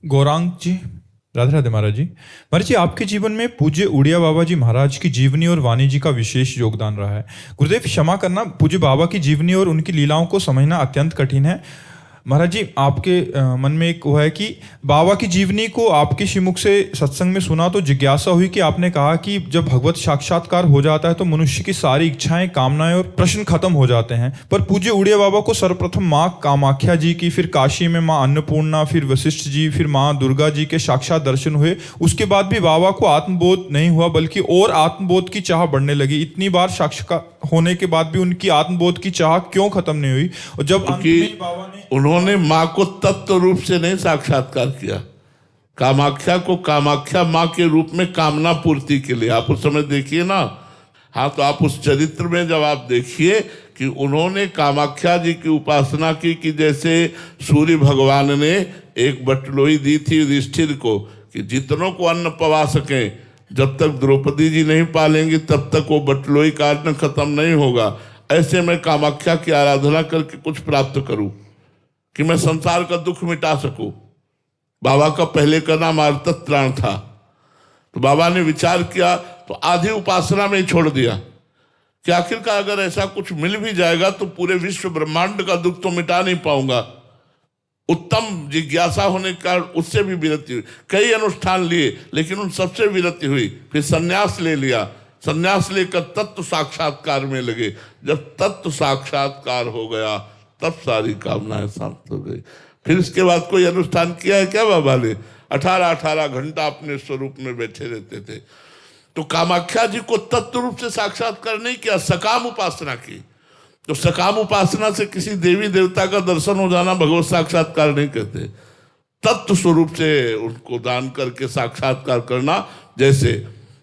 गौरांग जी, राधे राधे महाराज जी। महाराज जी, आपके जीवन में पूज्य उड़िया बाबा जी महाराज की जीवनी और वाणी जी का विशेष योगदान रहा है। गुरुदेव क्षमा करना, पूज्य बाबा की जीवनी और उनकी लीलाओं को समझना अत्यंत कठिन है। महाराज जी, आपके मन में एक वो है कि बाबा की जीवनी को आपके श्रीमुख से सत्संग में सुना तो जिज्ञासा हुई कि आपने कहा कि जब भगवत साक्षात्कार हो जाता है तो मनुष्य की सारी इच्छाएं, कामनाएं और प्रश्न खत्म हो जाते हैं। पर पूज्य उड़िया बाबा को सर्वप्रथम माँ कामाख्या जी की, फिर काशी में माँ अन्नपूर्णा, फिर वशिष्ठ जी, फिर माँ दुर्गा जी के साक्षात दर्शन हुए। उसके बाद भी बाबा को आत्मबोध नहीं हुआ, बल्कि और आत्मबोध की चाह बढ़ने लगी। इतनी बार साक्षात्कार होने के बाद भी उनकी आत्मबोध की चाह क्यों खत्म नहीं हुई? और जब अंत में बाबा ने उन्होंने माँ को तत्व रूप से नहीं साक्षात्कार किया, कामाख्या को कामाख्या माँ के रूप में कामना पूर्ति के लिए। आप उस समय देखिए ना। हाँ, तो आप उस चरित्र में जब आप देखिए कि उन्होंने कामाख्या जी की उपासना की कि जैसे सूर्य भगवान ने एक बटलोई दी थी युधिष्ठिर को कि जितनों को अन्न पवा सकें, जब तक द्रौपदी जी नहीं पालेंगी तब तक वो बटलोई का अन्न खत्म नहीं होगा। ऐसे मैं कामाख्या की आराधना करके कुछ प्राप्त करूं कि मैं संसार का दुख मिटा सकूं। बाबा का पहले का नाम आर्तत्राण था। तो बाबा ने विचार किया तो आधी उपासना में ही छोड़ दिया कि आखिरकार अगर ऐसा कुछ मिल भी जाएगा तो पूरे विश्व ब्रह्मांड का दुख तो मिटा नहीं पाऊंगा। उत्तम जिज्ञासा होने के कारण उससे भी विरति हुई। कई अनुष्ठान लिए लेकिन उन सबसे विरति हुई। फिर संन्यास ले लिया। संन्यास लेकर तत्व साक्षात्कार में लगे। जब तत्व साक्षात्कार हो गया तब सारी कामनाएं शांत हो गई। फिर इसके बाद कोई अनुष्ठान किया है क्या बाबा ने? 18-18 घंटा अपने स्वरूप में बैठे रहते थे। तो कामाख्या जी को तत्व रूप से साक्षात्कार नहीं किया, सकाम उपासना की। तो सकाम उपासना से किसी देवी देवता का दर्शन हो जाना भगवत साक्षात्कार नहीं कहते। तत्व स्वरूप से उनको दान करके साक्षात्कार करना। जैसे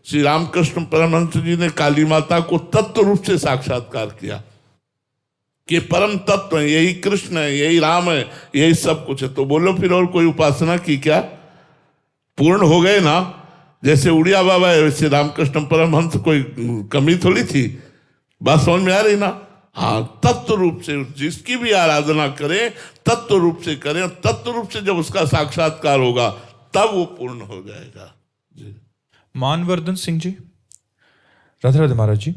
श्री रामकृष्ण परमहंस जी ने काली माता को तत्व रूप से साक्षात्कार किया कि परम तत्व है, यही कृष्ण है, यही राम है, यही सब कुछ है। तो बोलो फिर और कोई उपासना की क्या? पूर्ण हो गए ना। जैसे उड़िया बाबा है वैसे रामकृष्ण परमहंस, कोई कमी थोड़ी थी। बात समझ में आ रही ना? हाँ, तत्व रूप से जिसकी भी आराधना करें तत्व रूप से करें, और तत्व रूप से जब उसका साक्षात्कार होगा तब वो पूर्ण हो जाएगा जी। मानवर्धन सिंह जी, राधे राधे महाराज जी।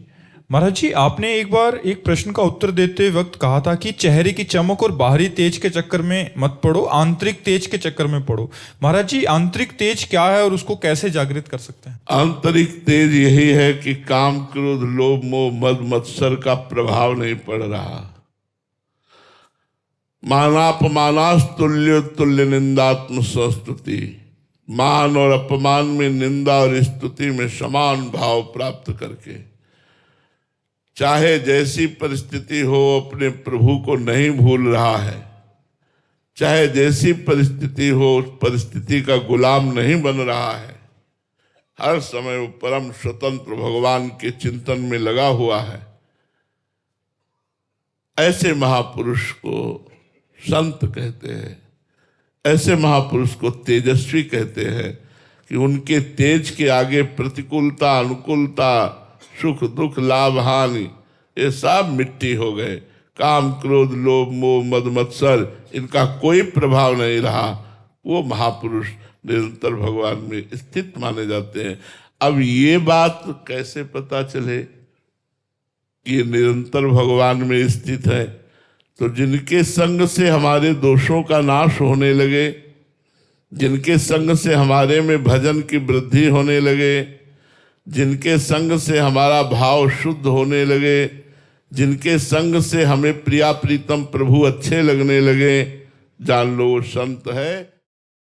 महाराज जी, आपने एक बार एक प्रश्न का उत्तर देते वक्त कहा था कि चेहरे की चमक और बाहरी तेज के चक्कर में मत पड़ो, आंतरिक तेज के चक्कर में पड़ो। महाराज जी, आंतरिक तेज क्या है और उसको कैसे जागृत कर सकते हैं? आंतरिक तेज यही है कि काम, क्रोध, लोभ, मोह, मद, मत्सर का प्रभाव नहीं पड़ रहा। मानापमानास तुल्य तुल्य निंदात्म संस्तुति। मान और अपमान में, निंदा और स्तुति में समान भाव प्राप्त करके, चाहे जैसी परिस्थिति हो अपने प्रभु को नहीं भूल रहा है, चाहे जैसी परिस्थिति हो उस परिस्थिति का गुलाम नहीं बन रहा है। हर समय वो परम स्वतंत्र भगवान के चिंतन में लगा हुआ है। ऐसे महापुरुष को संत कहते हैं। ऐसे महापुरुष को तेजस्वी कहते हैं कि उनके तेज के आगे प्रतिकूलता, अनुकूलता, सुख दुख, लाभ हानि, ये सब मिट्टी हो गए। काम, क्रोध, लोभ, मोह, मद, मत्सर, इनका कोई प्रभाव नहीं रहा। वो महापुरुष निरंतर भगवान में स्थित माने जाते हैं। अब ये बात कैसे पता चले कि ये निरंतर भगवान में स्थित है? तो जिनके संग से हमारे दोषों का नाश होने लगे, जिनके संग से हमारे में भजन की वृद्धि होने लगे, जिनके संग से हमारा भाव शुद्ध होने लगे, जिनके संग से हमें प्रिया प्रीतम प्रभु अच्छे लगने लगे, जान लो वो संत है।